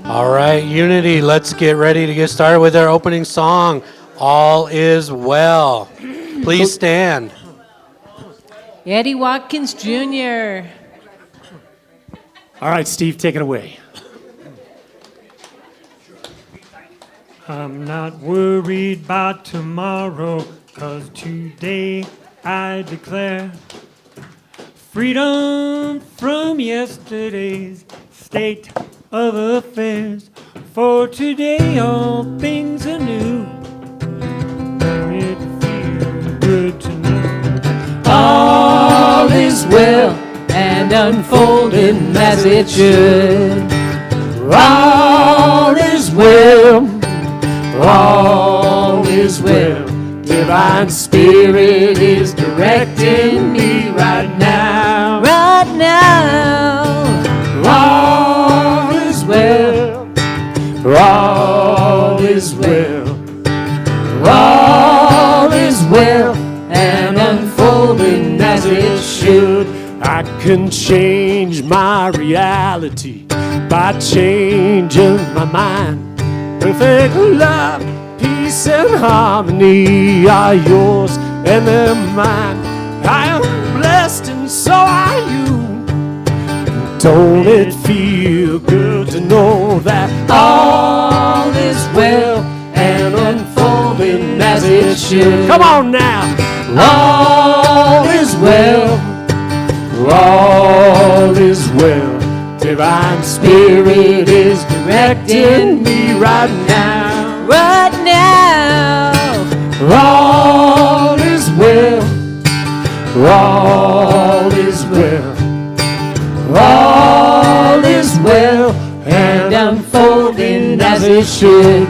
All right, Unity, let's get ready to get started with our opening song, All Is Well. Please stand. Eddie Watkins Jr. All right, Steve, take it away. I'm not worried about tomorrow, 'cause today I declare freedom from yesterday's state of affairs. For today all things are new. It feels good to know All is well and unfolding as it should. all is well. All is well. Divine Spirit is directing me right now. Right now, All is well. All is well. All is well and unfolding as it should. I can change my reality by changing my mind. Perfect love, peace, and harmony are yours and they're mine. I am blessed and so are you. Don't it feel good to know that all is well and unfolding as it should? Come on now. All is well. All is well. Divine Spirit is directing me right now. Right now. All is well. All is well. All is well and unfolding as it should.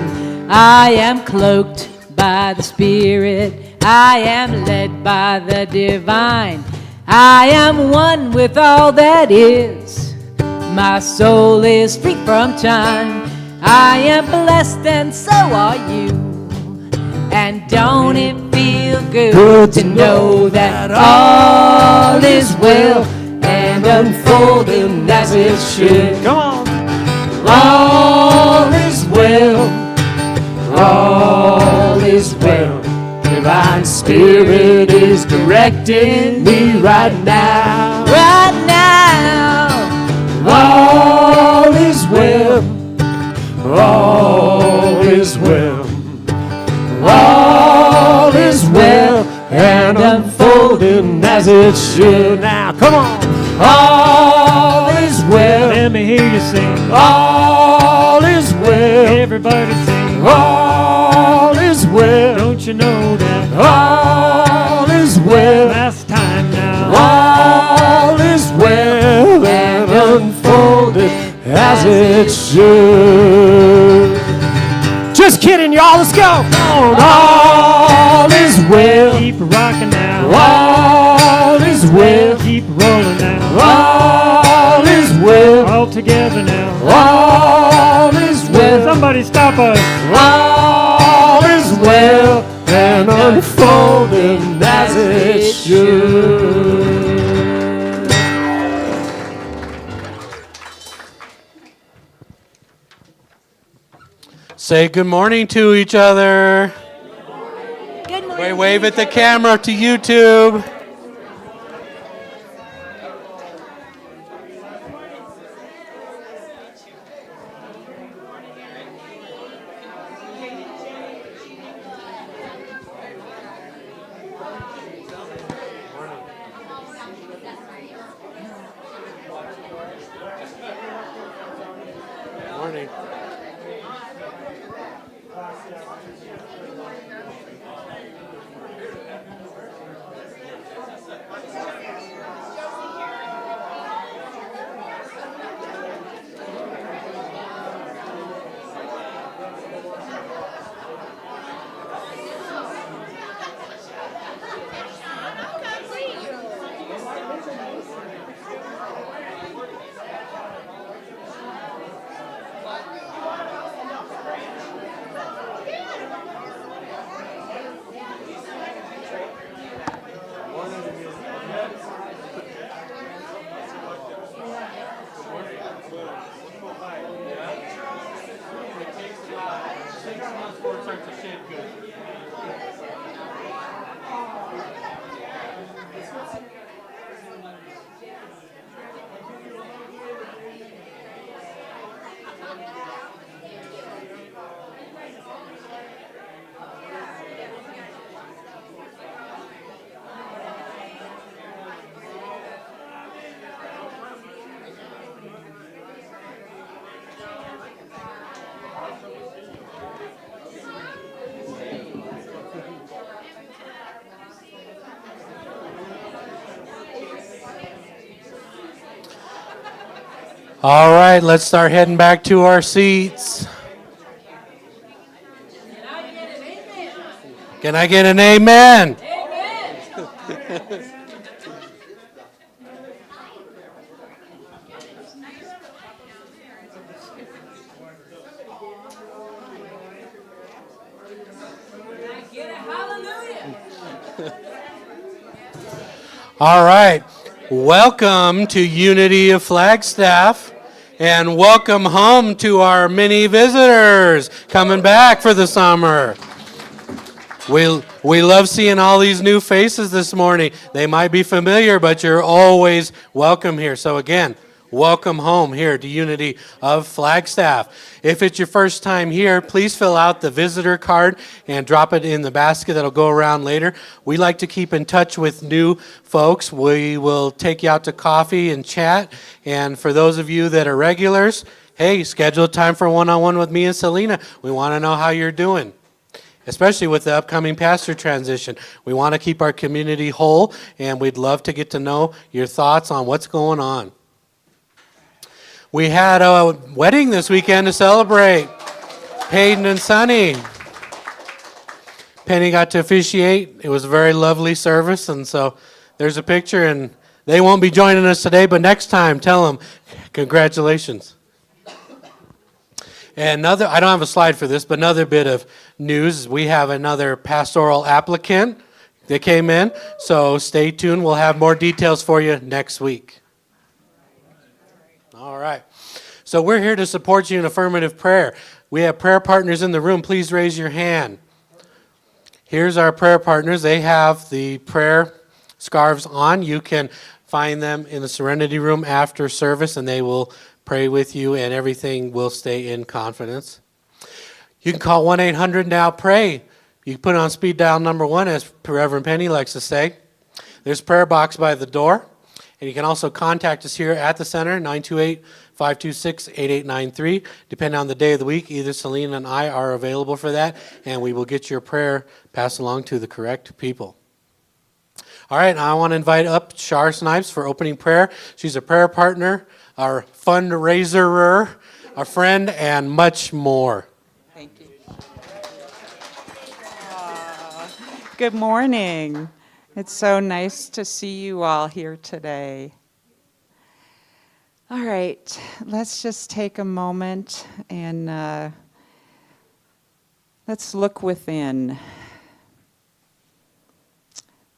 I am cloaked by the Spirit. I am led by the divine. I am one with all that is. My soul is free from time. I am blessed and so are you. And don't it feel good to know that all is well and unfolding as it should? Come on. All is well. All is well. Divine Spirit is directing me right now. Right now. All is well. All is well. All is well and unfolding as it should. Now, come on. All is well. Let me hear you sing. All is well. Everybody sing. All is well. Don't you know that? All is well. Last time now. All is well and unfolded as it should. Just kidding, y'all. Let's go. All is well. Keep rocking now. All is well. Keep rolling now. All is well. All together now. All is well. Somebody stop us. All is well and unfolding as it should. Say good morning to each other. Good morning. Wave at the camera to YouTube. Morning. All right, let's start heading back to our seats. Can I get an amen? All right. Welcome to Unity of Flagstaff, and welcome home to our many visitors coming back for the summer. We love seeing all these new faces this morning. They might be familiar, but you're always welcome here. So again, welcome home here to Unity of Flagstaff. If it's your first time here, please fill out the visitor card and drop it in the basket that'll go around later. We like to keep in touch with new folks. We will take you out to coffee and chat. And for those of you that are regulars, hey, schedule time for a one-on-one with me and Selena. We want to know how you're doing, especially with the upcoming pastor transition. We want to keep our community whole, and we'd love to get to know your thoughts on what's going on. We had a wedding this weekend to celebrate. Peyton and Sonny. Penny got to officiate. It was a very lovely service, and so there's a picture, and they won't be joining us today, but next time, tell them congratulations. And I don't have a slide for this, but another bit of news, we have another pastoral applicant that came in, so stay tuned. We'll have more details for you next week. All right. So we're here to support you in affirmative prayer. We have prayer partners in the room. Please raise your hand. Here's our prayer partners. They have the prayer scarves on. You can find them in the Serenity Room after service, and they will pray with you, and everything will stay in confidence. You can call 1-800-NOW-PRAY. You can put it on speed dial number 1, as Reverend Penny likes to say. There's a prayer box by the door. And you can also contact us here at the center, 928-526-8893. Depending on the day of the week, either Selena and I are available for that, and we will get your prayer passed along to the correct people. All right, now I want to invite up Shar Snipes for opening prayer. She's a prayer partner, our fundraiser, our friend, and much more. Thank you. Good morning. It's so nice to see you all here today. All right, let's just take a moment and let's look within.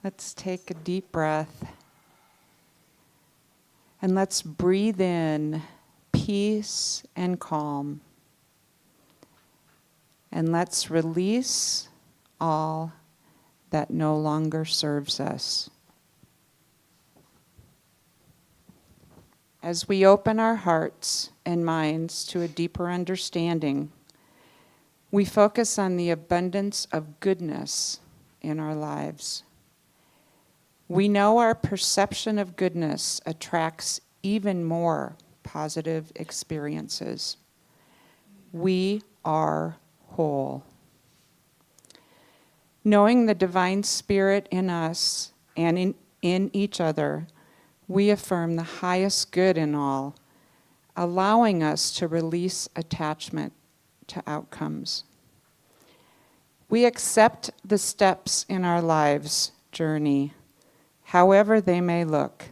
Let's take a deep breath and let's breathe in peace and calm. And let's release all that no longer serves us. As we open our hearts and minds to a deeper understanding, we focus on the abundance of goodness in our lives. We know our perception of goodness attracts even more positive experiences. We are whole. Knowing the divine spirit in us and in each other, we affirm the highest good in all, allowing us to release attachment to outcomes. We accept the steps in our lives' journey, however they may look,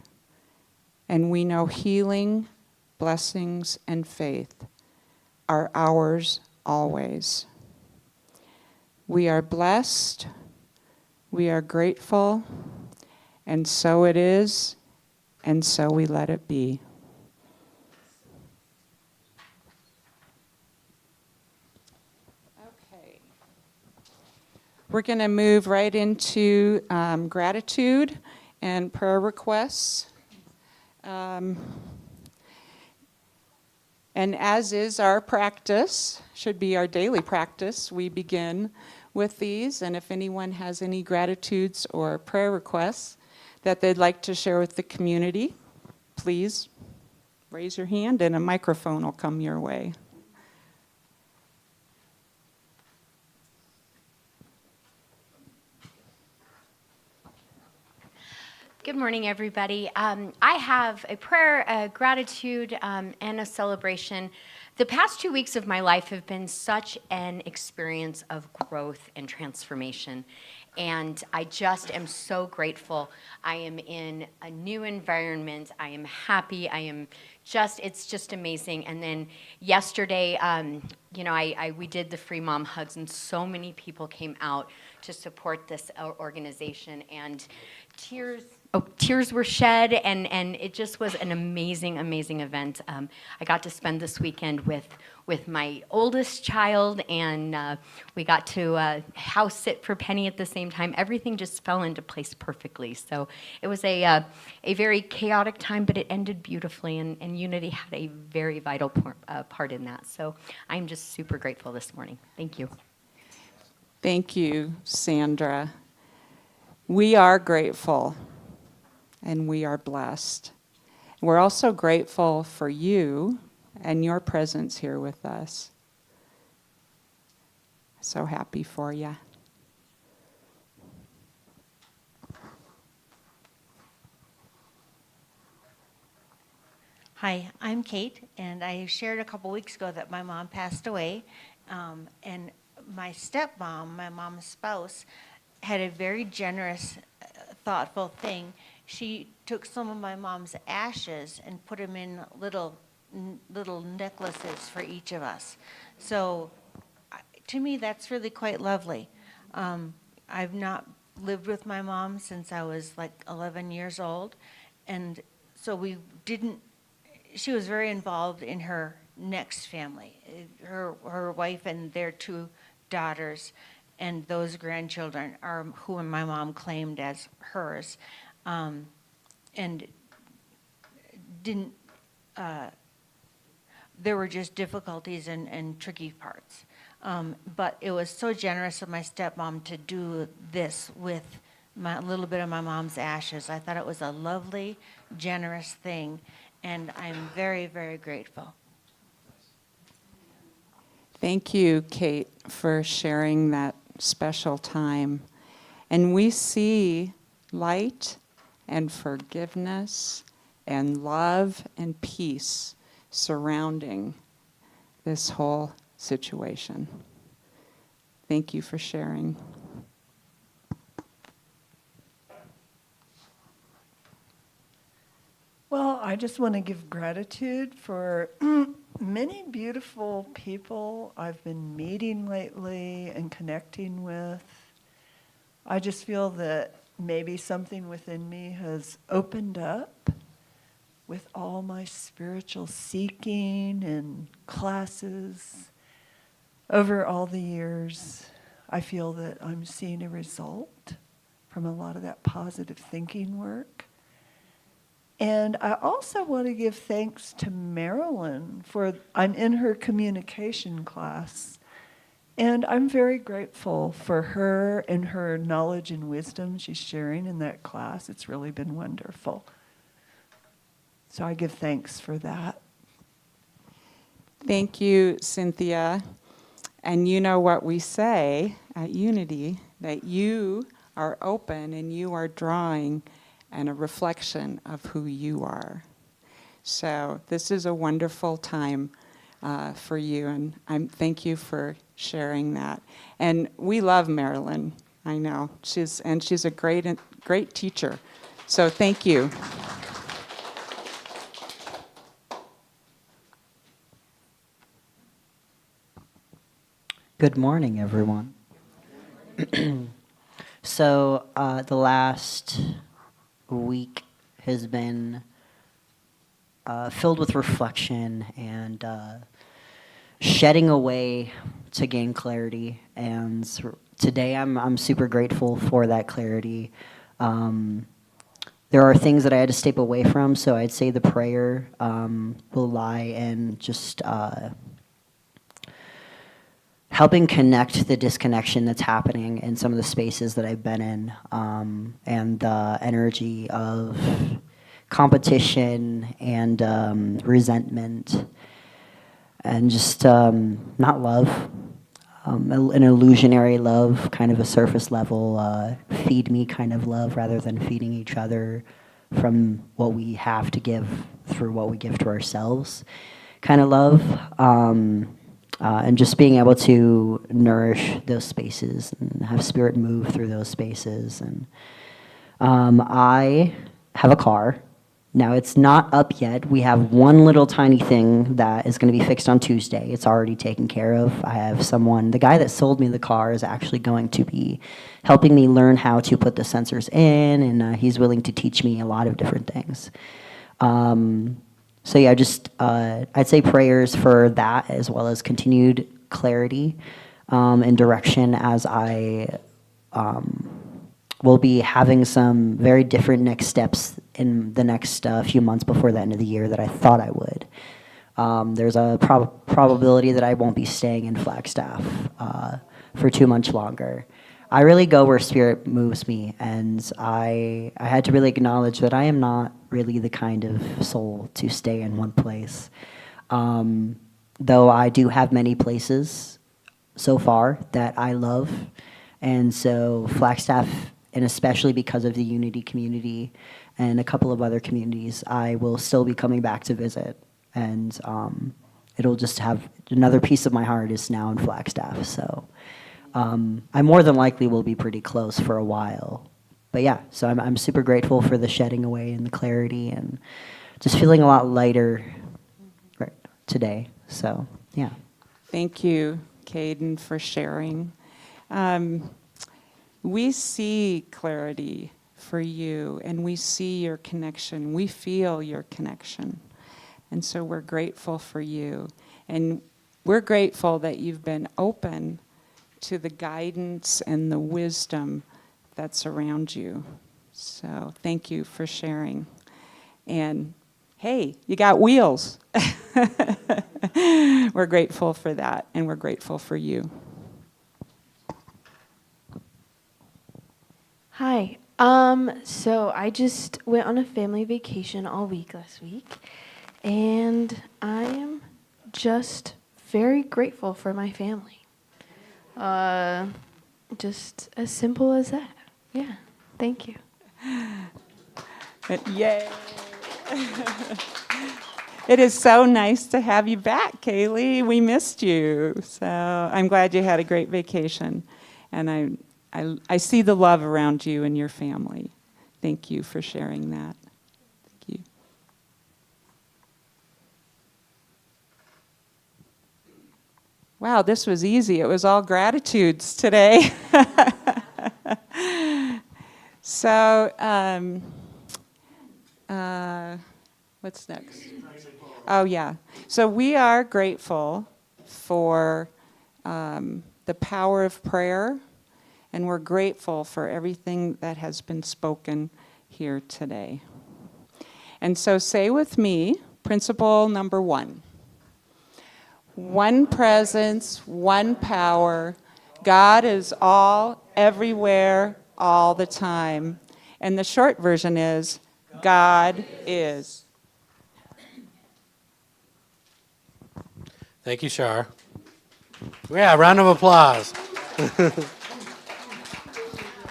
and we know healing, blessings, and faith are ours always. We are blessed, we are grateful, and so it is, and so we let it be. Okay. We're going to move right into gratitude and prayer requests. And as is our practice, should be our daily practice, we begin with these. And if anyone has any gratitudes or prayer requests that they'd like to share with the community, please raise your hand and a microphone will come your way. Good morning, everybody. I have a prayer, a gratitude, and a celebration. The past 2 weeks of my life have been such an experience of growth and transformation, and I just am so grateful. I am in a new environment. I am happy. It's just amazing. And then yesterday, we did the free mom hugs, and so many people came out to support this organization, and tears tears were shed, and it just was an amazing event. I got to spend this weekend with my oldest child, and we got to house sit for Penny at the same time. Everything just fell into place perfectly. So it was a very chaotic time, but it ended beautifully, and Unity had a very vital part in that. So I'm just super grateful this morning. Thank you. Thank you, Sandra. We are grateful, and we are blessed. We're also grateful for you and your presence here with us. So happy for you. Hi, I'm Kate, and I shared a couple weeks ago that my mom passed away, and my stepmom, my mom's spouse, had a very generous, thoughtful thing. She took some of my mom's ashes and put them in little necklaces for each of us. So to me, that's really quite lovely. I've not lived with my mom since I was like 11 years old, and so she was very involved in her next family, her wife and their 2 daughters, and those grandchildren are who my mom claimed as hers, and didn't. There were just difficulties and tricky parts. But it was so generous of my stepmom to do this with a little bit of my mom's ashes. I thought it was a lovely, generous thing, and I'm very, very grateful. Thank you, Kate, for sharing that special time. And we see light and forgiveness and love and peace surrounding this whole situation. Thank you for sharing. Well, I just want to give gratitude for many beautiful people I've been meeting lately and connecting with. I just feel that maybe something within me has opened up with all my spiritual seeking and classes. Over all the years, I feel that I'm seeing a result from a lot of that positive thinking work. And I also want to give thanks to Marilyn I'm in her communication class, and I'm very grateful for her and her knowledge and wisdom she's sharing in that class. It's really been wonderful. So I give thanks for that. Thank you, Cynthia. And you know what we say at Unity, that you are open and you are drawing and a reflection of who you are. So this is a wonderful time for you, and thank you for sharing that. And we love Marilyn, I know. She's a great teacher. So thank you. Good morning, everyone. So the last week has been filled with reflection and shedding away to gain clarity. And today I'm super grateful for that clarity. There are things that I had to step away from, so I'd say the prayer will lie in just helping connect the disconnection that's happening in some of the spaces that I've been in, and the energy of competition and resentment, and just not love, an illusionary love, kind of a surface level, feed me kind of love rather than feeding each other from what we have to give through what we give to ourselves kind of love. And just being able to nourish those spaces and have spirit move through those spaces. And I have a car, Now, it's not up yet. We have one little tiny thing that is going to be fixed on Tuesday. It's already taken care of. I have someone, the guy that sold me the car is actually going to be helping me learn how to put the sensors in, and he's willing to teach me a lot of different things. So yeah, just I'd say prayers for that, as well as continued clarity and direction, as I will be having some very different next steps in the next few months before the end of the year that I thought I would. There's a probability that I won't be staying in Flagstaff for too much longer. I really go where Spirit moves me, and I had to really acknowledge that I am not really the kind of soul to stay in one place. Though I do have many places so far that I love, and so Flagstaff, and especially because of the Unity community and a couple of other communities, I will still be coming back to visit, and it'll just have another piece of my heart is now in Flagstaff. So I more than likely will be pretty close for a while. But yeah, so I'm super grateful for the shedding away and the clarity, and just feeling a lot lighter right today. So yeah. Thank you, Caden, for sharing. We see clarity for you, and we see your connection. We feel your connection. And so we're grateful for you. And we're grateful that you've been open to the guidance and the wisdom that's around you. So thank you for sharing. And hey, you got wheels. We're grateful for that, and we're grateful for you. Hi. So I just went on a family vacation all week last week, and I am just very grateful for my family. Just as simple as that. Yeah. Thank you. Yay. It is so nice to have you back, Kaylee. We missed you. So I'm glad you had a great vacation. And I see the love around you and your family. Thank you for sharing that. Thank you. Wow, this was easy. It was all gratitudes today. So, what's next? Oh, yeah. So we are grateful for the power of prayer, and we're grateful for everything that has been spoken here today. And so say with me, principle number 1. One presence, one power. God is all, everywhere, all the time. And the short version is, God is. Thank you, Shar. Yeah, round of applause.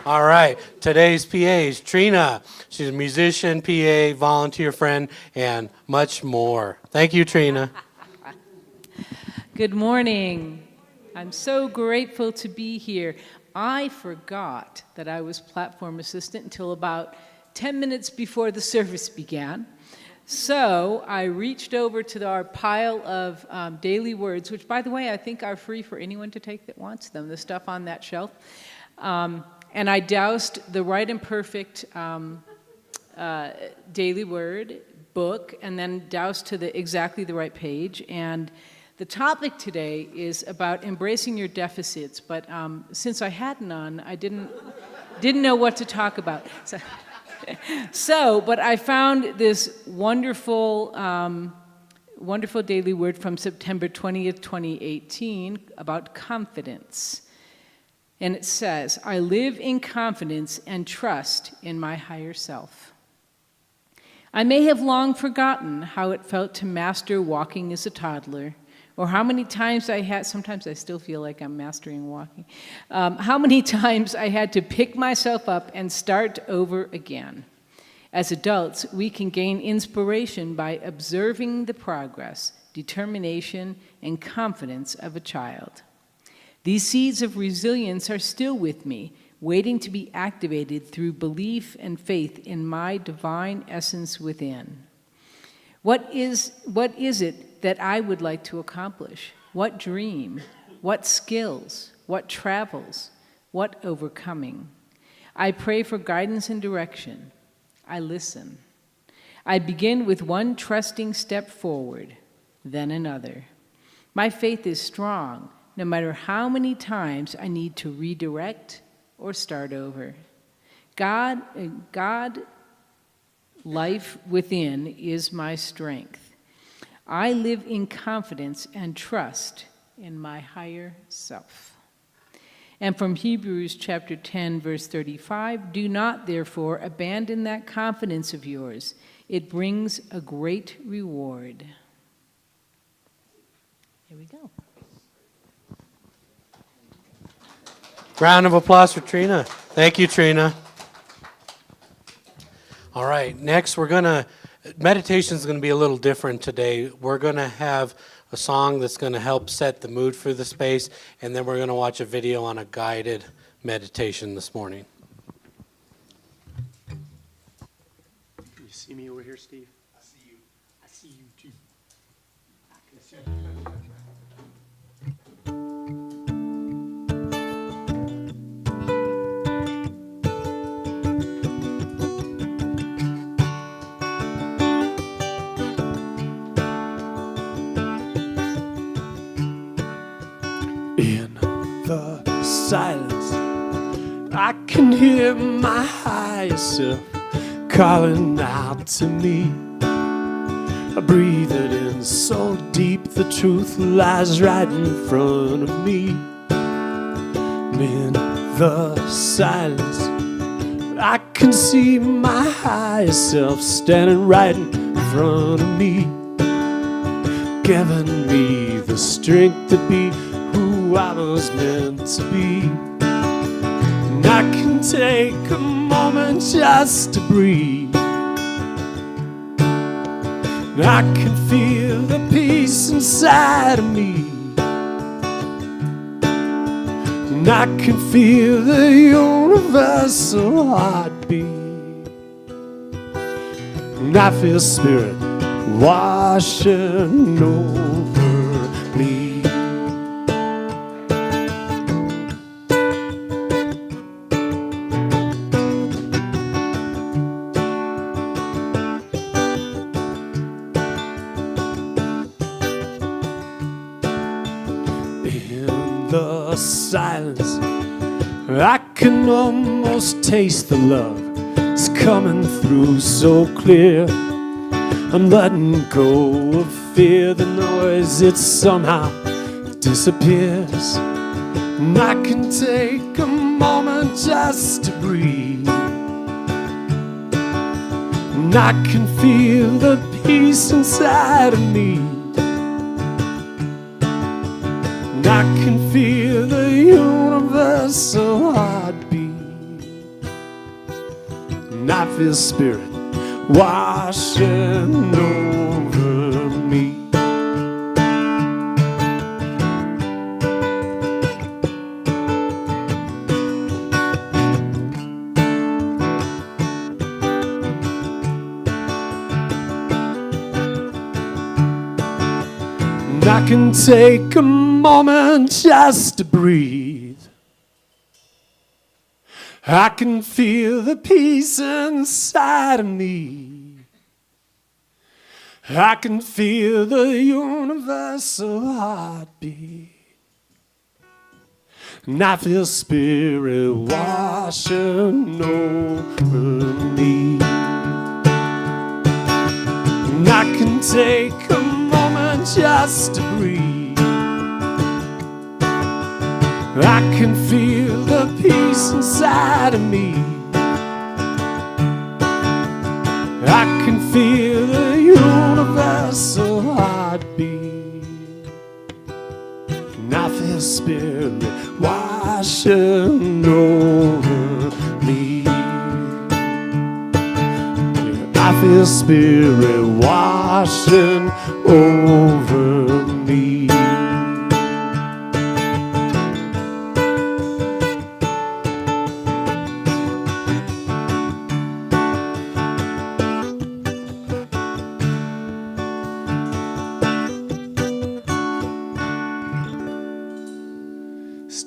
All right, today's PA is Trina. She's a musician, PA, volunteer friend, and much more. Thank you, Trina. Good morning. I'm so grateful to be here. I forgot that I was platform assistant until about 10 minutes before the service began. So I reached over to our pile of daily words, which, by the way, I think are free for anyone to take that wants them, the stuff on that shelf. And I doused the Right and Perfect daily word book, and then doused to exactly the right page. And the topic today is about embracing your deficits, but since I had none, I didn't know what to talk about. But I found this wonderful daily word from September 20th, 2018 about confidence. And it says, I live in confidence and trust in my higher self. I may have long forgotten how it felt to master walking as a toddler, or how many times sometimes I still feel like I'm mastering walking, how many times I had to pick myself up and start over again. As adults, we can gain inspiration by observing the progress, determination, and confidence of a child. These seeds of resilience are still with me, waiting to be activated through belief and faith in my divine essence within. What is it that I would like to accomplish? What dream? What skills? What travels? What overcoming? I pray for guidance and direction. I listen. I begin with one trusting step forward, then another. My faith is strong, no matter how many times I need to redirect or start over. God, life within is my strength. I live in confidence and trust in my higher self. And from Hebrews chapter 10, verse 35, do not therefore abandon that confidence of yours. It brings a great reward. Here we go. Round of applause for Trina. Thank you, Trina. All right, next meditation is going to be a little different today. We're going to have a song that's going to help set the mood for the space, and then we're going to watch a video on a guided meditation this morning. Can you see me over here, Steve? I see you. I see you too. I can see you. In the silence, I can hear my higher self calling out to me. I breathe it in so deep, the truth lies right in front of me. In the silence, I can see my higher self standing right in front of me, giving me the strength to be who I was meant to be. And I can take a moment just to breathe. And I can feel the peace inside of me. And I can feel the universal heartbeat. And I feel spirit washing over me. The silence, I can almost taste the love. It's coming through so clear. I'm letting go of fear, the noise, it somehow disappears. And I can take a moment just to breathe. And I can feel the peace inside of me. And I can feel the universal heartbeat. And I feel spirit washing over me. And I can take a moment just to breathe. I can feel the peace inside of me. I can feel the universal heartbeat. And I feel spirit washing over me. And I can take a moment just to breathe. I can feel the peace inside of me. I can feel the universal heartbeat. And I feel spirit washing over me. I feel spirit washing over me.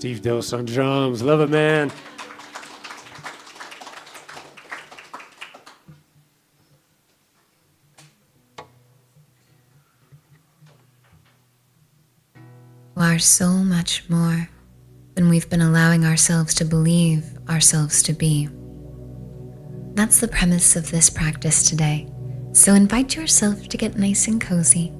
Steve Dose on drums. Love it, man. You are so much more than we've been allowing ourselves to believe ourselves to be. That's the premise of this practice today. So invite yourself to get nice and cozy.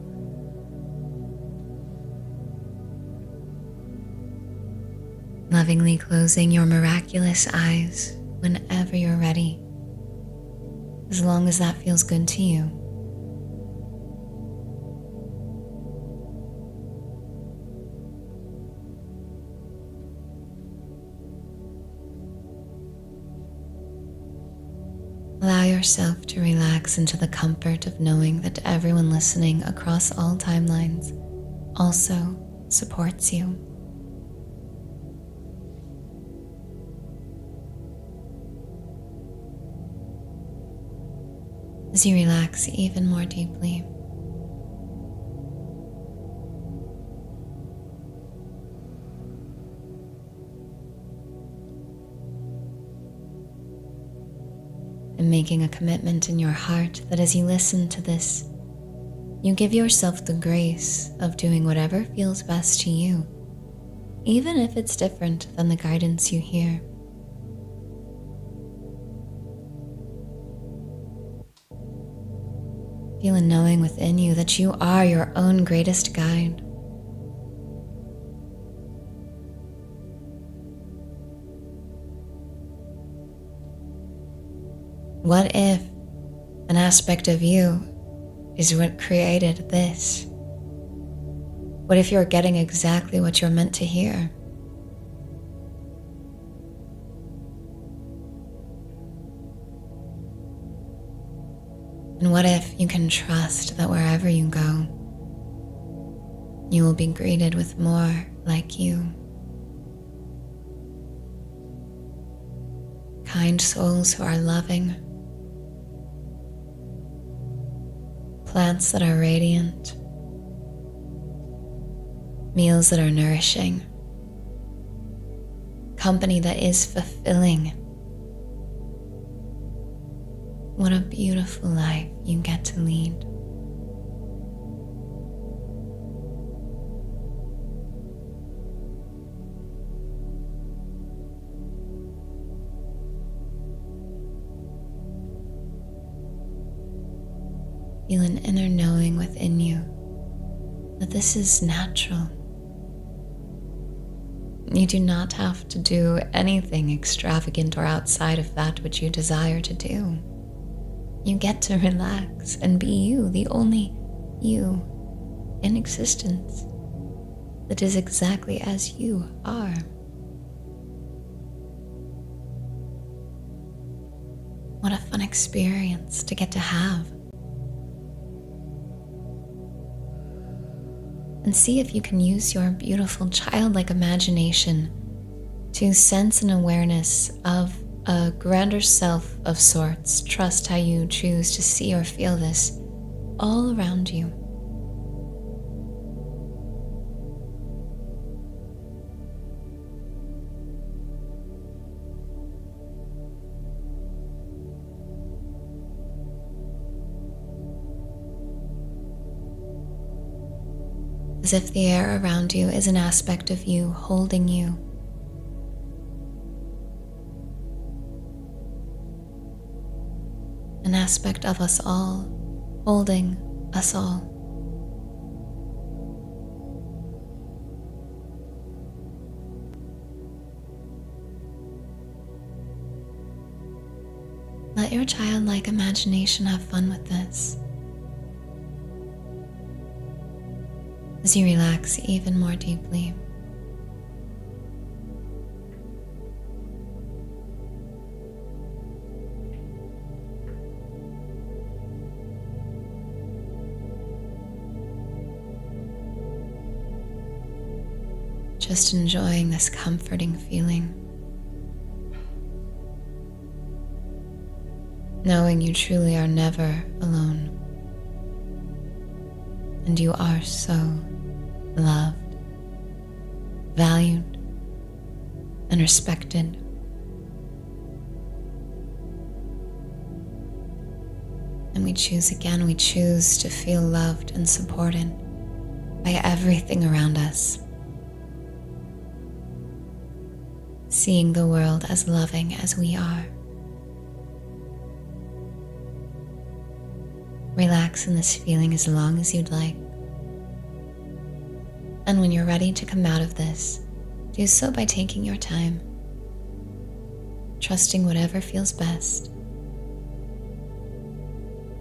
Lovingly closing your miraculous eyes whenever you're ready, as long as that feels good to you. Allow yourself to relax into the comfort of knowing that everyone listening across all timelines also supports you. As you relax even more deeply, and making a commitment in your heart that as you listen to this, you give yourself the grace of doing whatever feels best to you, even if it's different than the guidance you hear. Feel a knowing within you that you are your own greatest guide. What if an aspect of you is what created this? What if you're getting exactly what you're meant to hear? And what if you can trust that wherever you go, you will be greeted with more like you? Kind souls who are loving, plants that are radiant, meals that are nourishing, company that is fulfilling. What a beautiful life you get to lead. Feel an inner knowing within you that this is natural. You do not have to do anything extravagant or outside of that which you desire to do. You get to relax and be you, the only you in existence that is exactly as you are. What a fun experience to get to have. And see if you can use your beautiful childlike imagination to sense an awareness of a grander self of sorts. Trust how you choose to see or feel this all around you. As if the air around you is an aspect of you holding you. An aspect of us all, holding us all. Let your childlike imagination have fun with this. As you relax even more deeply, just enjoying this comforting feeling, knowing you truly are never alone, and you are so loved, valued, and respected. And we choose again, we choose to feel loved and supported by everything around us. Seeing the world as loving as we are. Relax in this feeling as long as you'd like. And when you're ready to come out of this, do so by taking your time, trusting whatever feels best,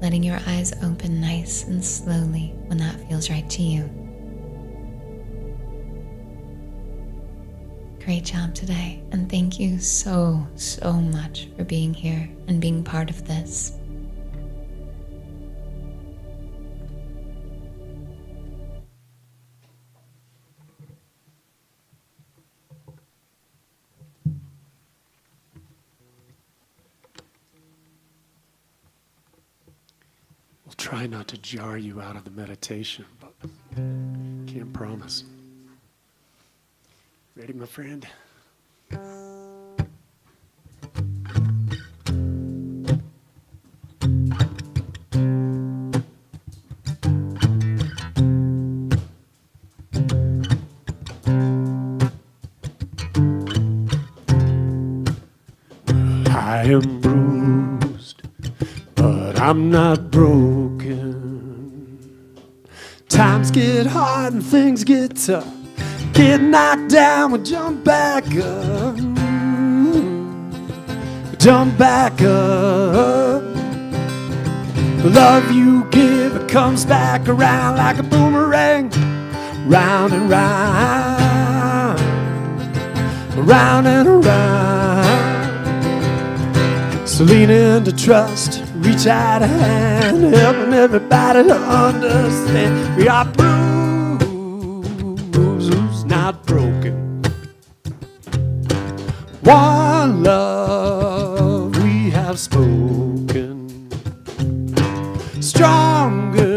letting your eyes open nice and slowly when that feels right to you. Great job today, and thank you so much for being here and being part of this. We'll try not to jar you out of the meditation, but can't promise. Ready, my friend? I am bruised, but I'm not broken. Times get hard and things get tough. Get knocked down, we jump back up. Jump back up. The love you give, it comes back around like a boomerang. Round and round. Round and around. So lean into trust, reach out a hand, helping everybody to understand. We are bruised, not broken. One love we have spoken. Stronger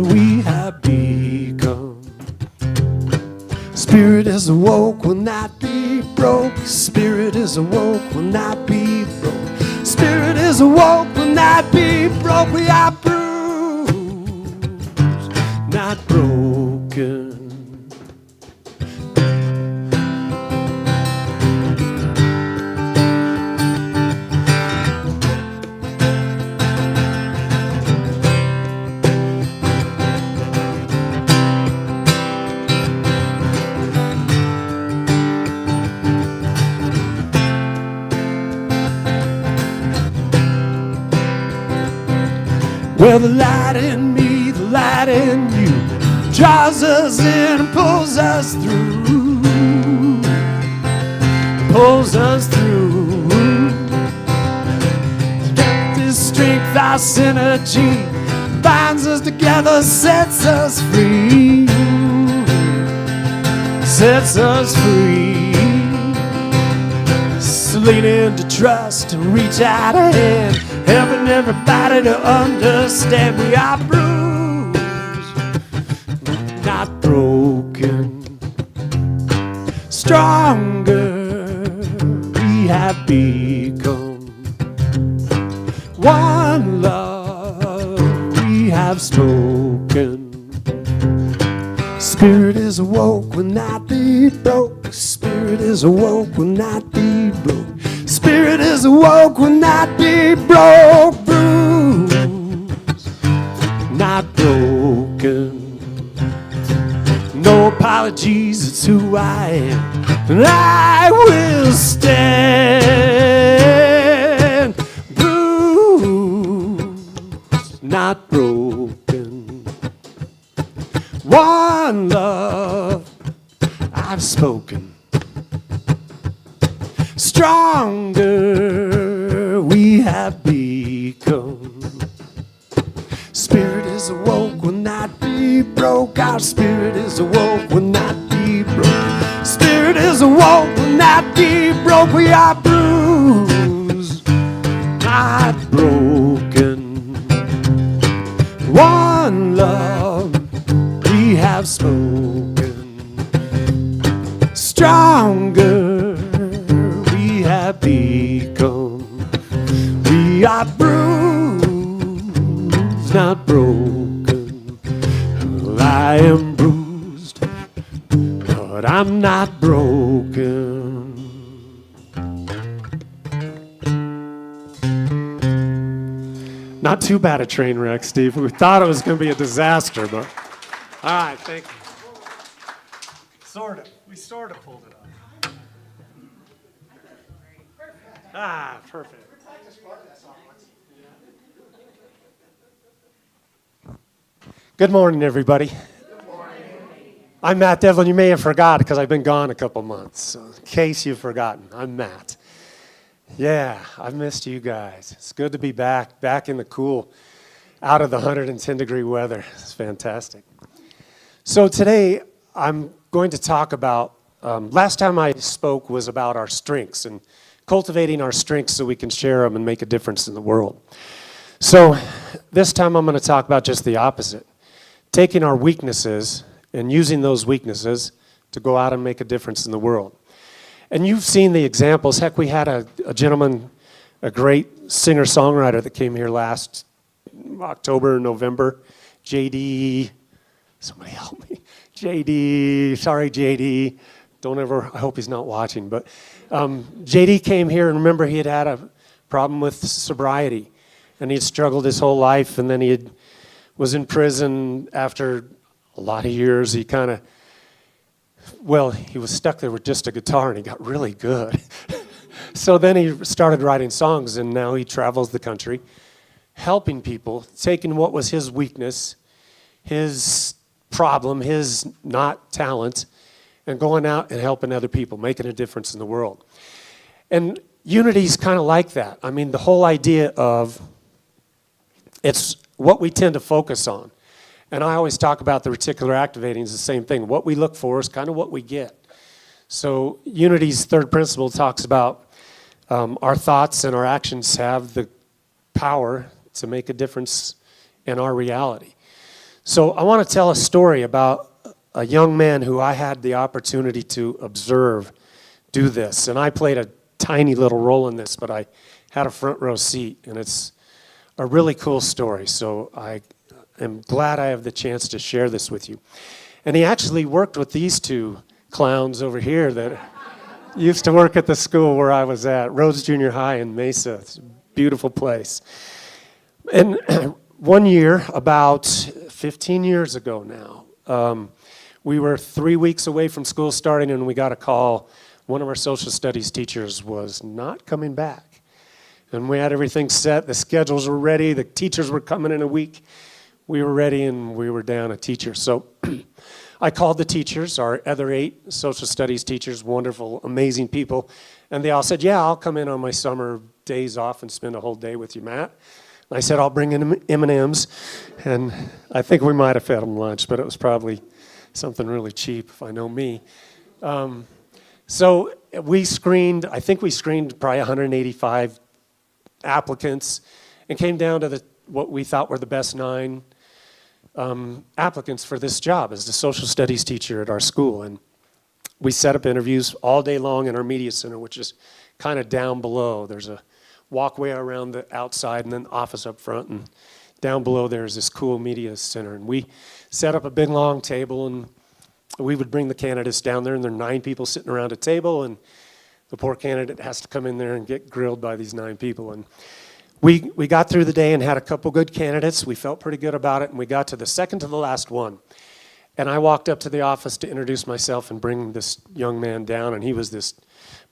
we have become. Spirit is awoke, will not be broke. Spirit is awoke, will not be broke. Spirit is awoke, will not be broke. We are bruised, not broken. Well, the light in me, the light in you, draws us in and pulls us through. Pulls us through. Strength is strength, our synergy binds us together, sets us free. Sets us free. So lean into trust and reach out a hand, helping everybody to understand. We are bruised, not broken. Stronger we have become. One love we have spoken. Spirit is awoke, will not be broke. Spirit is awoke, will not be broke. Spirit is awoke, will not be broke. Bruised, not broken. No apologies, it's who I am, and I will stand. Bruised, not broken. One love I've spoken. Stronger we have become. Spirit is awoke, will not be broke. Our spirit is awoke, will not be broke. Spirit is awoke, will not be broke. We are bruised, not broken. One love we have spoken. Stronger got bruised, not broken. Well, I am bruised, but I'm not broken. Not too bad a train wreck, Steve. We thought it was going to be a disaster, but all right, thank you. We sort of pulled it off. Ah, perfect. Good morning, everybody. Good morning. I'm Matt Devlin. You may have forgotten because I've been gone a couple months. So in case you've forgotten, I'm Matt. Yeah, I've missed you guys. It's good to be back in the cool, out of the 110-degree weather. It's fantastic. So today, I'm going to talk about, last time I spoke was about our strengths and cultivating our strengths so we can share them and make a difference in the world. So this time I'm going to talk about just the opposite, taking our weaknesses and using those weaknesses to go out and make a difference in the world. And you've seen the examples. Heck, we had a gentleman, a great singer-songwriter that came here last October, November, JD, somebody help me. JD, sorry JD, don't ever, I hope he's not watching, but JD came here and remember he had a problem with sobriety and he had struggled his whole life and then he was in prison after a lot of years. He was stuck there with just a guitar and he got really good. So then he started writing songs and now he travels the country helping people, taking what was his weakness, his problem, his not talent, and going out and helping other people, making a difference in the world. And unity's kind of like that. I mean, the whole idea of it's what we tend to focus on. And I always talk about the reticular activating is the same thing. What we look for is kind of what we get. So unity's third principle talks about our thoughts and our actions have the power to make a difference in our reality. So I want to tell a story about a young man who I had the opportunity to observe do this. And I played a tiny little role in this, but I had a front row seat. And it's a really cool story. So I am glad I have the chance to share this with you. And he actually worked with these two clowns over here that used to work at the school where I was at, Rhodes Junior High in Mesa. It's a beautiful place. And one year, about 15 years ago now, we were 3 weeks away from school starting and we got a call. One of our social studies teachers was not coming back. And we had everything set. The schedules were ready. The teachers were coming in a week. We were ready and we were down a teacher. So I called the teachers, our other 8 social studies teachers, wonderful, amazing people. And they all said, yeah, I'll come in on my summer days off and spend a whole day with you, Matt. And I said, I'll bring in M&Ms. And I think we might have fed them lunch, but it was probably something really cheap, if I know me. So we screened, I think we screened probably 185 applicants and came down to what we thought were the best 9 applicants for this job as the social studies teacher at our school. And we set up interviews all day long in our media center, which is kind of down below. There's a walkway around the outside and then the office up front. And down below there's this cool media center. And we set up a big long table and we would bring the candidates down there and there are 9 people sitting around a table and the poor candidate has to come in there and get grilled by these 9 people. And we got through the day and had a couple good candidates. We felt pretty good about it and we got to the second to the last one. And I walked up to the office to introduce myself and bring this young man down and he was this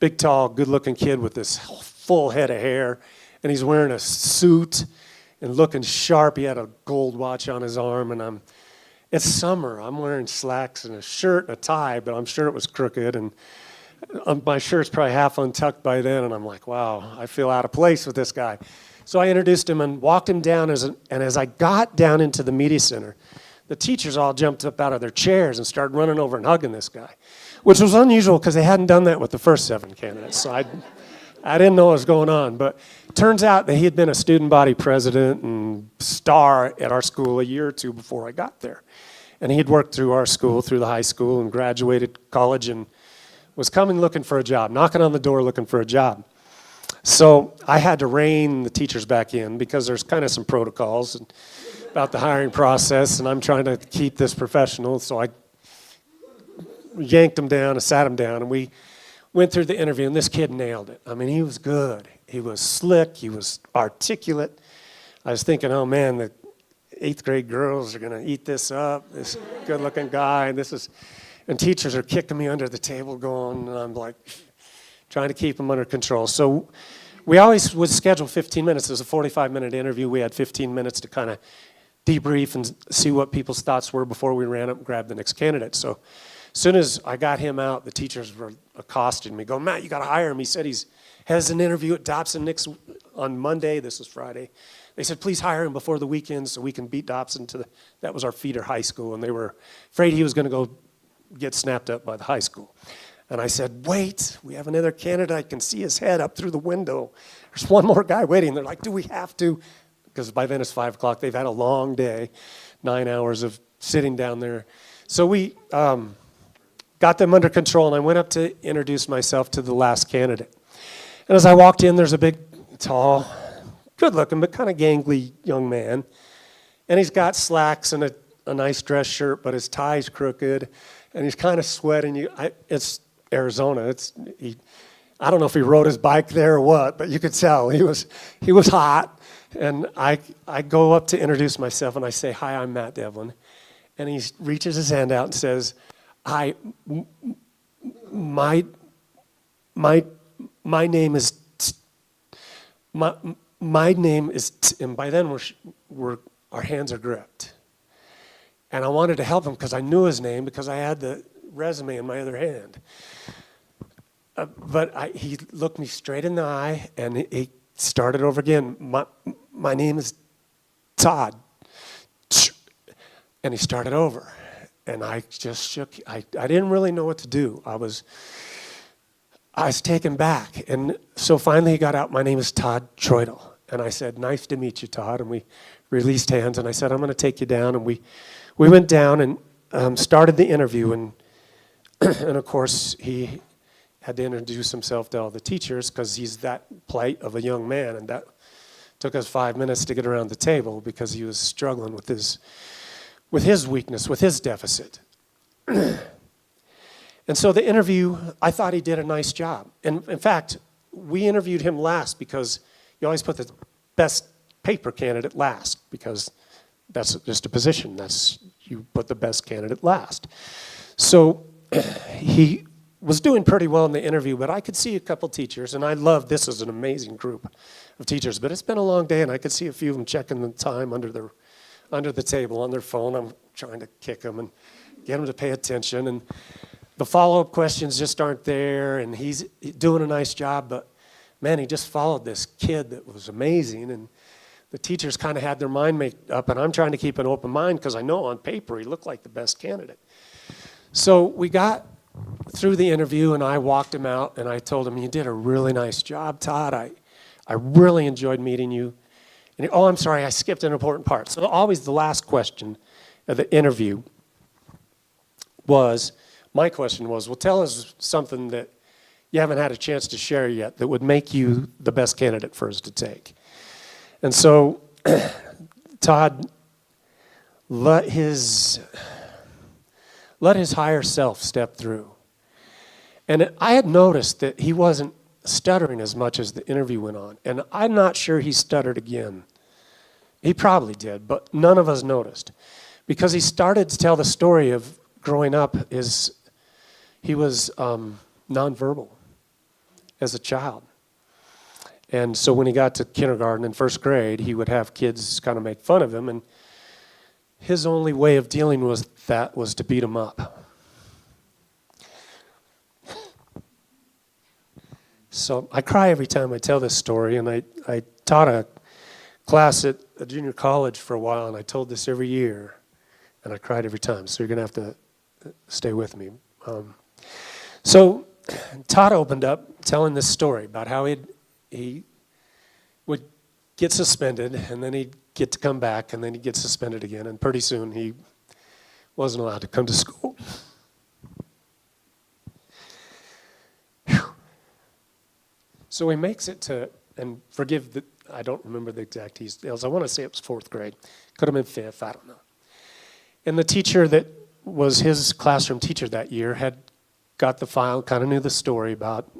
big, tall, good-looking kid with this full head of hair and he's wearing a suit and looking sharp. He had a gold watch on his arm and it's summer. I'm wearing slacks and a shirt and a tie, but I'm sure it was crooked and my shirt's probably half untucked by then and I'm like, wow, I feel out of place with this guy. So I introduced him and walked him down and as I got down into the media center, the teachers all jumped up out of their chairs and started running over and hugging this guy, which was unusual because they hadn't done that with the first 7 candidates. So I didn't know what was going on, but it turns out that he had been a student body president and star at our school a year or 2 before I got there. And he had worked through our school, through the high school, and graduated college and was coming looking for a job, knocking on the door looking for a job. So I had to rein the teachers back in because there's kind of some protocols about the hiring process, and I'm trying to keep this professional. So I yanked him down and sat him down, and we went through the interview, and this kid nailed it. I mean, he was good. He was slick. He was articulate. I was thinking, oh, man, the 8th grade girls are going to eat this up, this good-looking guy. And teachers are kicking me under the table going, and I'm like trying to keep them under control. So we always would schedule 15 minutes. It was a 45-minute interview. We had 15 minutes to kind of debrief and see what people's thoughts were before we ran up and grabbed the next candidate. So as soon as I got him out, the teachers were accosting me, going, Matt, you got to hire him. He said he has an interview at Dobson on Monday. This was Friday. They said, please hire him before the weekend so we can beat Dobson that was our feeder high school. And they were afraid he was going to go get snapped up by the high school. And I said, wait, we have another candidate. I can see his head up through the window. There's one more guy waiting. They're like, do we have to? Because by then it's 5 o'clock. They've had a long day, 9 hours of sitting down there. So we got them under control, and I went up to introduce myself to the last candidate. And as I walked in, there's a big, tall, good-looking, but kind of gangly young man. And he's got slacks and a nice dress shirt, but his tie's crooked, and he's kind of sweating. It's Arizona. I don't know if he rode his bike there or what, but you could tell he was hot. And I go up to introduce myself, and I say, hi, I'm Matt Devlin. And he reaches his hand out and says, hi, my name is my name is, and by then our hands are gripped. And I wanted to help him because I knew his name because I had the resume in my other hand. But he looked me straight in the eye, and he started over again. My name is Todd. And he started over. And I just shook. I didn't really know what to do. I was taken back. And so finally he got out, my name is Todd Troidel. And I said, nice to meet you, Todd. And we released hands. And I said, I'm going to take you down. And we went down and started the interview. And of course, he had to introduce himself to all the teachers because he's that plight of a young man. And that took us 5 minutes to get around the table because he was struggling with his weakness, with his deficit. And so the interview, I thought he did a nice job. And in fact, we interviewed him last because you always put the best paper candidate last because that's just a position. You put the best candidate last. So he was doing pretty well in the interview, but I could see a couple teachers, and I love, this is an amazing group of teachers, but it's been a long day, and I could see a few of them checking the time under the table on their phone. I'm trying to kick them and get them to pay attention, and the follow-up questions just aren't there, and he's doing a nice job, but man, he just followed this kid that was amazing, and the teachers kind of had their mind made up, and I'm trying to keep an open mind because I know on paper he looked like the best candidate. So we got through the interview, and I walked him out, and I told him, you did a really nice job, Todd. I really enjoyed meeting you. And oh, I'm sorry, I skipped an important part. So always the last question of the interview my question was, well, tell us something that you haven't had a chance to share yet that would make you the best candidate for us to take. And so Todd let his higher self step through. And I had noticed that he wasn't stuttering as much as the interview went on. And I'm not sure he stuttered again. He probably did, but none of us noticed. Because he started to tell the story of growing up. He was nonverbal as a child. And so when he got to kindergarten and first grade, he would have kids kind of make fun of him. And his only way of dealing with that was to beat him up. So I cry every time I tell this story, and I taught a class at a junior college for a while, and I told this every year, and I cried every time, so you're going to have to stay with me. So Todd opened up telling this story about how he would get suspended, and then he'd get to come back, and then he'd get suspended again, and pretty soon he wasn't allowed to come to school. So he makes it to, and forgive the, I don't remember the exact details. I want to say it was 4th grade. Could have been 5th, I don't know. And the teacher that was his classroom teacher that year had got the file, kind of knew the story about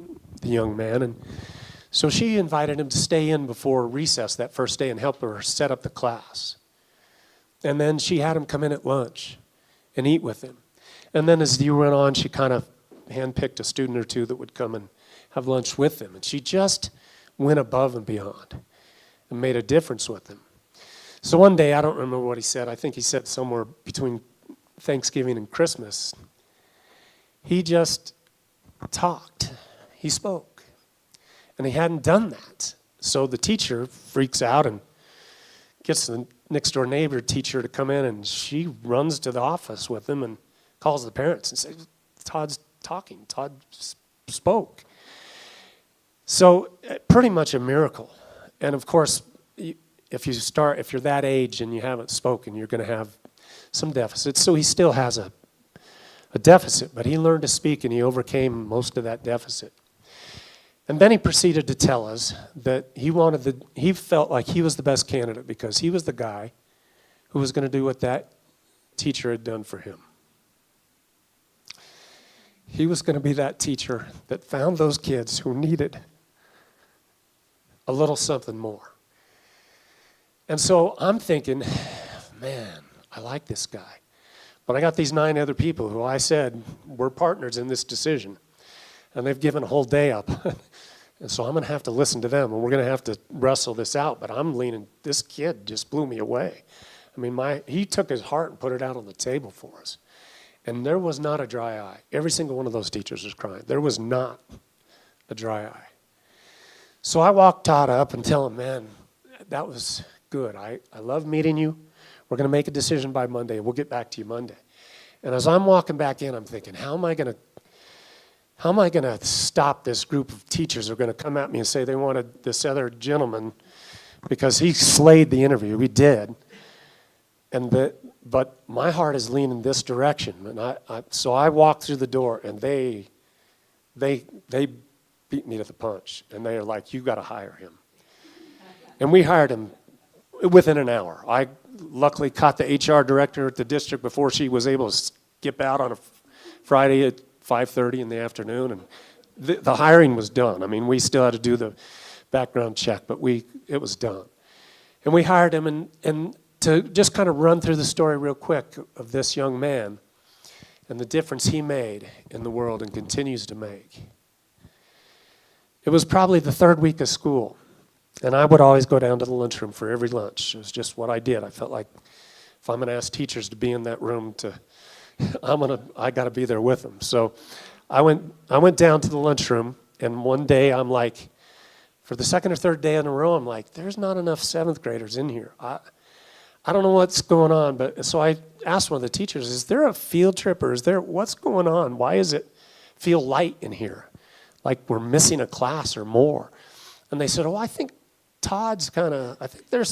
the young man. And so she invited him to stay in before recess that first day and help her set up the class. And then she had him come in at lunch and eat with him. And then as the year went on, she kind of handpicked a student or two that would come and have lunch with him. And she just went above and beyond and made a difference with him. So one day, I don't remember what he said. I think he said somewhere between Thanksgiving and Christmas, he just talked. He spoke. And he hadn't done that. So the teacher freaks out and gets the next door neighbor teacher to come in, and she runs to the office with him and calls the parents and says, Todd's talking. Todd spoke. So pretty much a miracle. And of course, if you're that age and you haven't spoken, you're going to have some deficits. So he still has a deficit, but he learned to speak and he overcame most of that deficit. And then he proceeded to tell us that he felt like he was the best candidate because he was the guy who was going to do what that teacher had done for him. He was going to be that teacher that found those kids who needed a little something more. And so I'm thinking, man, I like this guy. But I got these 9 other people who I said were partners in this decision. And they've given a whole day up. And so I'm going to have to listen to them. And we're going to have to wrestle this out. But I'm leaning, this kid just blew me away. I mean, he took his heart and put it out on the table for us. And there was not a dry eye. Every single one of those teachers was crying. There was not a dry eye. So I walked Todd up and tell him, man, that was good. I love meeting you. We're going to make a decision by Monday. We'll get back to you Monday. And as I'm walking back in, I'm thinking, how am I going to stop this group of teachers who are going to come at me and say they wanted this other gentleman because he slayed the interview. We did. But my heart is leaning this direction. And so I walked through the door, and they beat me to the punch. And they are like, you got to hire him. And we hired him within an hour. I luckily caught the HR director at the district before she was able to skip out on a Friday at 5:30 in the afternoon. And the hiring was done. I mean, we still had to do the background check, but it was done. And we hired him, and to just kind of run through the story real quick of this young man and the difference he made in the world and continues to make. It was probably the 3rd week of school, and I would always go down to the lunchroom for every lunch. It was just what I did. I felt like if I'm going to ask teachers to be in that room, I got to be there with them. So I went down to the lunchroom, and one day I'm like, for the 2nd or 3rd day in a row, I'm like, there's not enough 7th graders in here. I don't know what's going on, but so I asked one of the teachers, is there a field trip or what's going on? Why does it feel light in here? Like we're missing a class or more. And they said, I think Todd's I think there's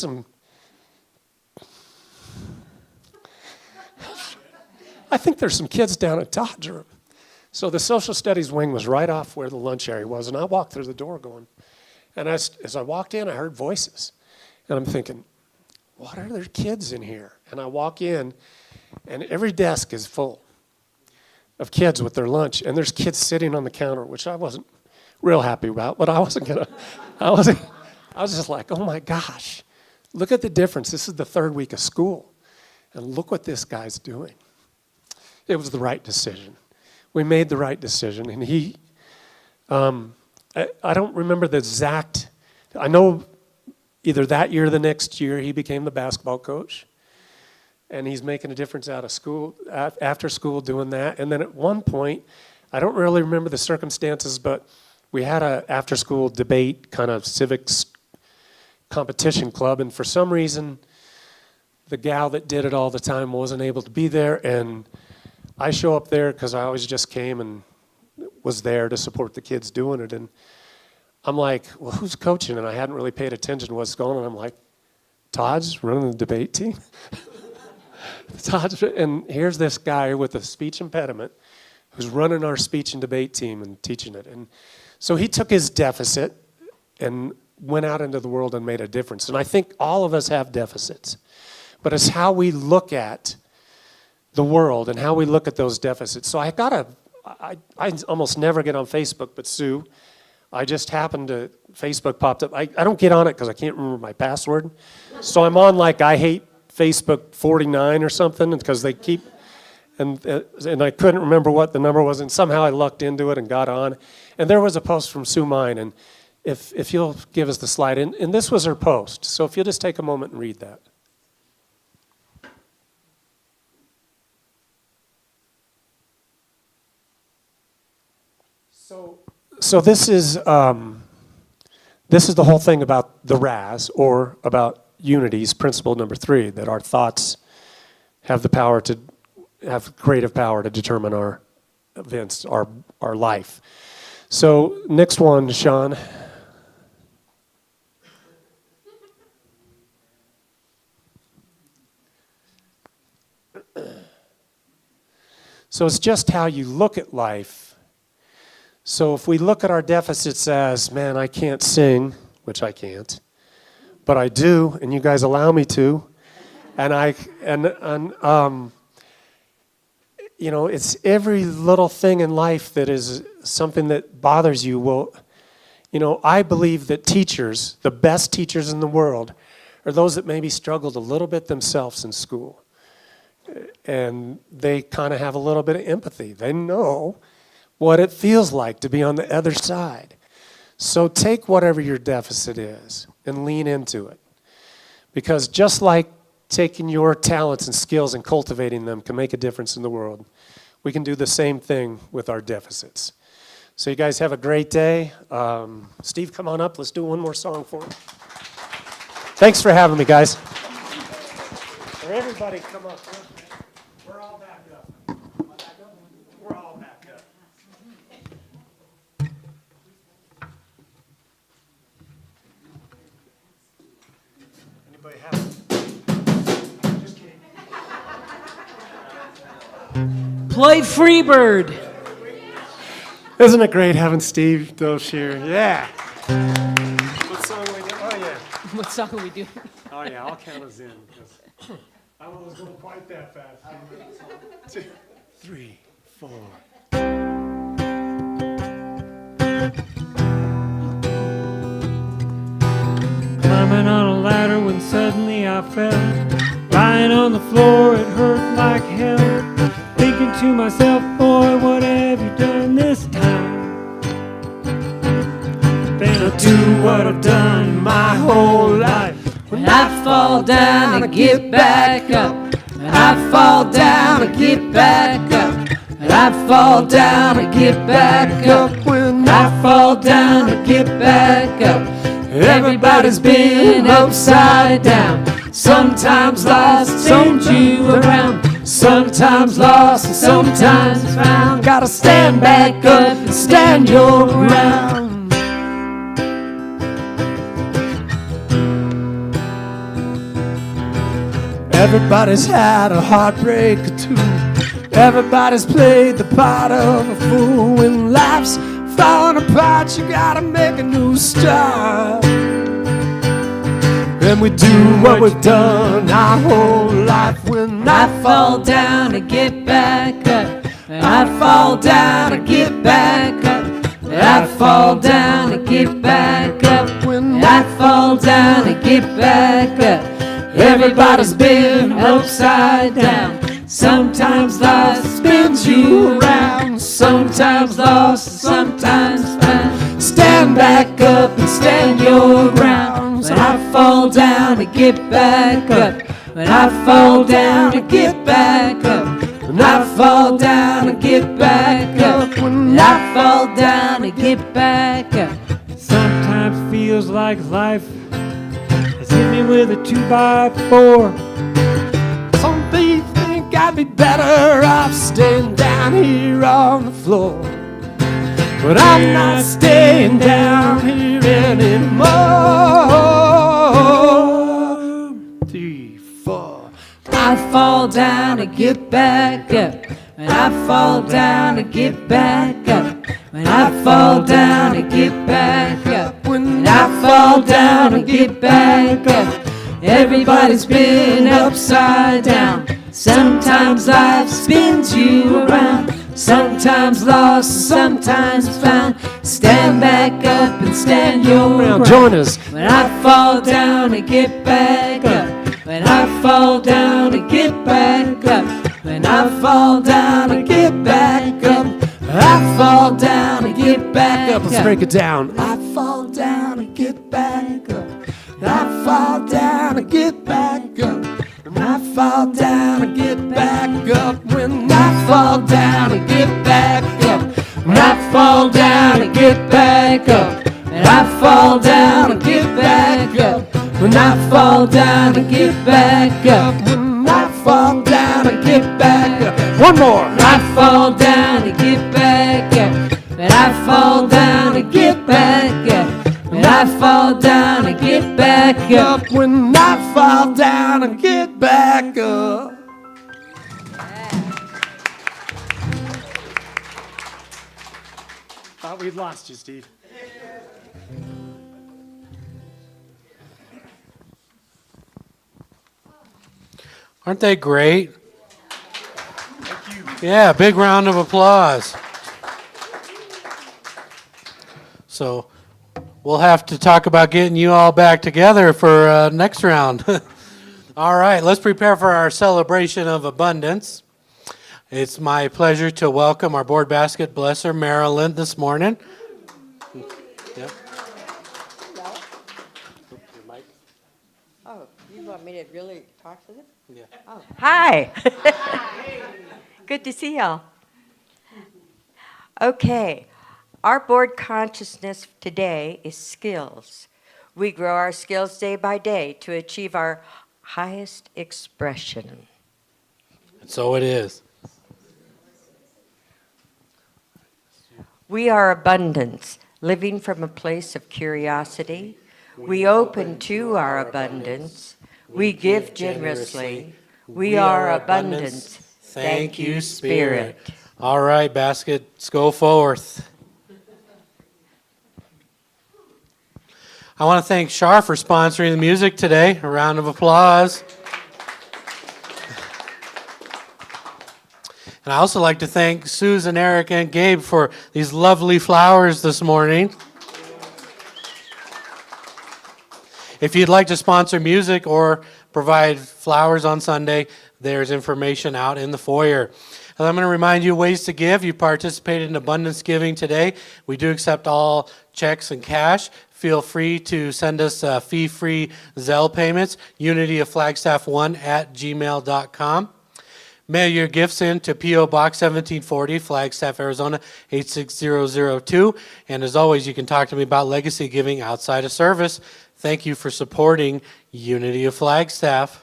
some kids down at Todd's room. So the social studies wing was right off where the lunch area was, and I walked through the door going, and as I walked in, I heard voices. And I'm thinking, what are there kids in here? And I walk in, and every desk is full of kids with their lunch, and there's kids sitting on the counter, which I wasn't real happy about, but I was just like, oh my gosh, look at the difference. This is the 3rd week of school, and look what this guy's doing. It was the right decision. We made the right decision, and I don't remember the exact, I know either that year or the next year, he became the basketball coach. And he's making a difference out of school, after school doing that. And then at one point, I don't really remember the circumstances, but we had a after-school debate kind of civics competition club. And for some reason, the gal that did it all the time wasn't able to be there. And I show up there because I always just came and was there to support the kids doing it. And I'm like, well, who's coaching? And I hadn't really paid attention to what's going on. I'm like, Todd's running the debate team? And here's this guy with a speech impediment who's running our speech and debate team and teaching it. And so he took his deficit and went out into the world and made a difference. And I think all of us have deficits. But it's how we look at the world and how we look at those deficits. So I almost never get on Facebook, but Sue, I just happened to, Facebook popped up. I don't get on it because I can't remember my password. So I'm on like I hate Facebook 49 or something because they keep, and I couldn't remember what the number was, and somehow I lucked into it and got on. And there was a post from Sue Mine, and if you'll give us the slide, and this was her post. So if you'll just take a moment and read that. So this is the whole thing about the RAS, or about unity's principle number 3, that our thoughts have the power to have creative power to determine our events, our life. So next one, Sean. So it's just how you look at life. So if we look at our deficits as, man, I can't sing, which I can't, but I do, and you guys allow me to, you know, it's every little thing in life that is something that bothers you. Well, you know, I believe that teachers, the best teachers in the world, are those that maybe struggled a little bit themselves in school. And they kind of have a little bit of empathy. They know what it feels like to be on the other side. So take whatever your deficit is and lean into it. Because just like taking your talents and skills and cultivating them can make a difference in the world, we can do the same thing with our deficits. So you guys have a great day. Steve, come on up. Let's do one more song for him. Thanks for having me, guys. Or everybody come up. We're all back up. We're all back up. Anybody have it? Just kidding. Play Freebird. Isn't it great having Steve Dosh here? Yeah. What song we do? Oh, yeah. What song are we doing? Oh, yeah, I'll count us in. I was going quite that fast. 2, 3, 4. Climbing on a ladder when suddenly I fell. Lying on the floor, it hurt like hell. Thinking to myself, boy, what have you done this time? Then I do what I've done my whole life. When I fall down, I get back up. When I fall down, I get back up. When I fall down, I get back up. When I fall down, I get back up. Everybody's been upside down. Sometimes lost, send you around. Sometimes lost and sometimes found. Gotta stand back up and stand your ground. Everybody's had a heartbreak or two. Everybody's played the part of a fool. When life's falling apart, you gotta make a new start. And we do what we've done our whole life. When I fall down, I get back up. When I fall down, I get back up. When I fall down, I get back up. When I fall down, I get back up. Everybody's been upside down. Sometimes life spins you around. Sometimes lost, sometimes found. Stand back up and stand your ground. When I fall down, I get back up. When I fall down, I get back up. When I fall down, I get back up. When I fall down, I get back up. Sometimes feels like life has hit me with a 2x4. some people think I'd be better off staying down here on the floor. But I'm not staying down here anymore. 3, 4. I fall down to get back up. When I fall down to get back up. When I fall down to get back up. When I fall down and get back up. Everybody's been upside down. Sometimes life spins you around. Sometimes lost, sometimes found. Stand back up and stand your ground. Join us. When I fall down and get back up. When I fall down and get back up. When I fall down and get back up. I fall down and get back up. Let's break it down. I fall down and get back up. I fall down and get back up. And I fall down and get back up. When I fall down and get back up. When I fall down and get back up. And I fall down and get back up. When I fall down and get back up. When I fall down and get back up. One more. When I fall down and get back up. When I fall down and get back up. When I fall down and get back up. When I fall down and get back up. Thought we'd lost you, Steve. Aren't they great? Yeah, big round of applause. So we'll have to talk about getting you all back together for next round. All right, let's prepare for our celebration of abundance. It's my pleasure to welcome our board basket blesser, Marilyn, this morning. Yep. Oh, you want me to really talk to them? Yeah. Oh. Hi. Good to see y'all. Okay, our board consciousness today is skills. We grow our skills day by day to achieve our highest expression. And so it is. We are abundance, living from a place of curiosity. We open to our abundance. We give generously. We are abundance. Thank you, Spirit. All right, baskets, go forth. I want to thank Shar for sponsoring the music today. A round of applause. And I also like to thank Susan, Eric, and Gabe for these lovely flowers this morning. If you'd like to sponsor music or provide flowers on Sunday, there's information out in the foyer. And I'm going to remind you ways to give. You participated in abundance giving today. We do accept all checks and cash. Feel free to send us fee-free Zelle payments, unityofflagstaff1@gmail.com. Mail your gifts in to P.O. Box 1740, Flagstaff, Arizona 86002. And as always, you can talk to me about legacy giving outside of service. Thank you for supporting Unity of Flagstaff.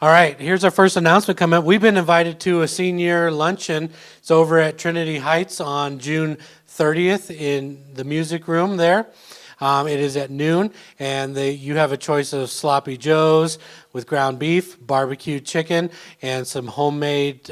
All right, here's our first announcement coming up. We've been invited to a senior luncheon. It's over at Trinity Heights on June 30th in the music room there. It is at noon, and you have a choice of sloppy joes with ground beef, barbecue chicken, and some homemade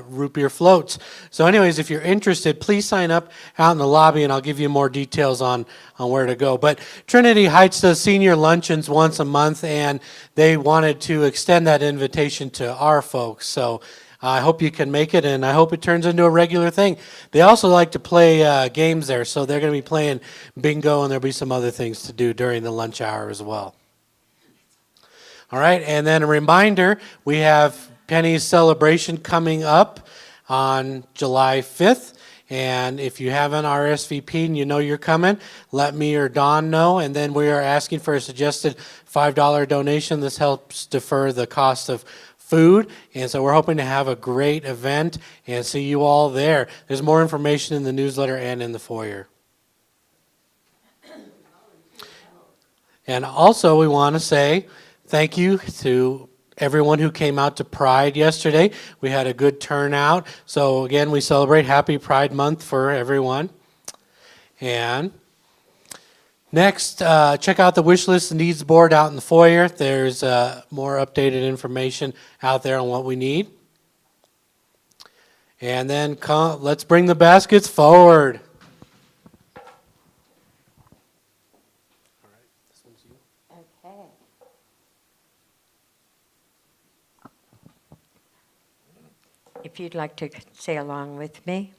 root beer floats. So anyways, if you're interested, please sign up out in the lobby, and I'll give you more details on where to go. But Trinity Heights does senior luncheons once a month, and they wanted to extend that invitation to our folks. So I hope you can make it, and I hope it turns into a regular thing. They also like to play games there, so they're going to be playing bingo, and there'll be some other things to do during the lunch hour as well. All right, and then a reminder, we have Penny's celebration coming up on July 5th. And if you haven't RSVP'd and you know you're coming, let me or Dawn know. And then we are asking for a suggested $5 donation. This helps defer the cost of food, and so we're hoping to have a great event and see you all there. There's more information in the newsletter and in the foyer. And also we want to say thank you to everyone who came out to Pride yesterday. We had a good turnout. So again, we celebrate Happy Pride Month for everyone. And next, check out the wish list and needs board out in the foyer. There's more updated information out there on what we need. And then let's bring the baskets forward. if you'd like to say along with me.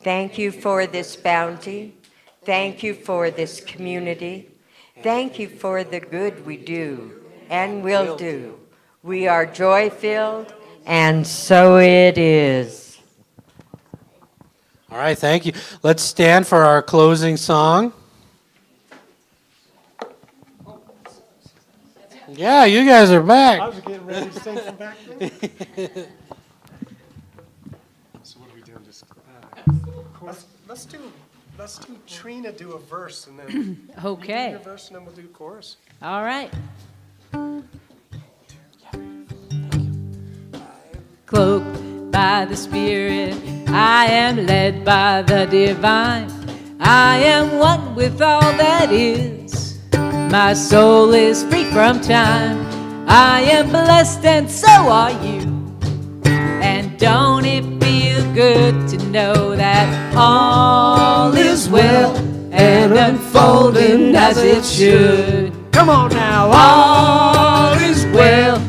Thank you for this bounty. Thank you for this community. Thank you for the good we do and will do. We are joy-filled, and so it is. All right, thank you. Let's stand for our closing song. Yeah, you guys are back. I was getting ready to sing from back there. So what are we doing? Just let's do Trina do a verse and then Okay. you do your verse and then we'll do chorus. All right. Cloaked by the Spirit, I am led by the divine. I am one with all that is. My soul is free from time. I am blessed and so are you. And don't it feel good to know that all is well and unfolding as it should? Come on now. All is well.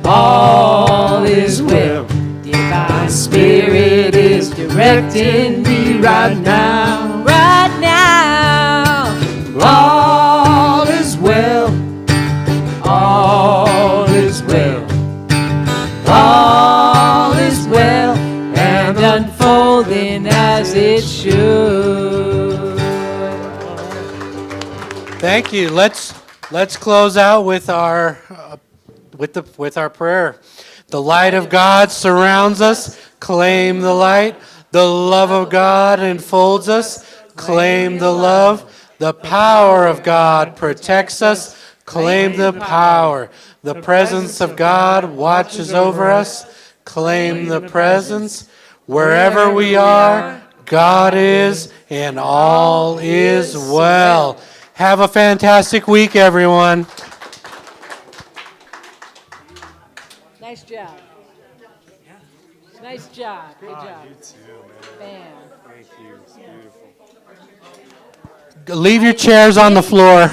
All is well. Divine Spirit is directing me right now. Right now. All is well. All is well. All is well and unfolding as it should. Thank you. Let's close out with our with our prayer. The light of God surrounds us. Claim the light. The love of God enfolds us. Claim the love. The power of God protects us. Claim the power. The presence of God watches over us. Claim the presence. Wherever we are, God is, and all is well. Have a fantastic week, everyone. Nice job. Nice job. Good job. You too, man. Bam. Thank you. It's beautiful. Leave your chairs on the floor.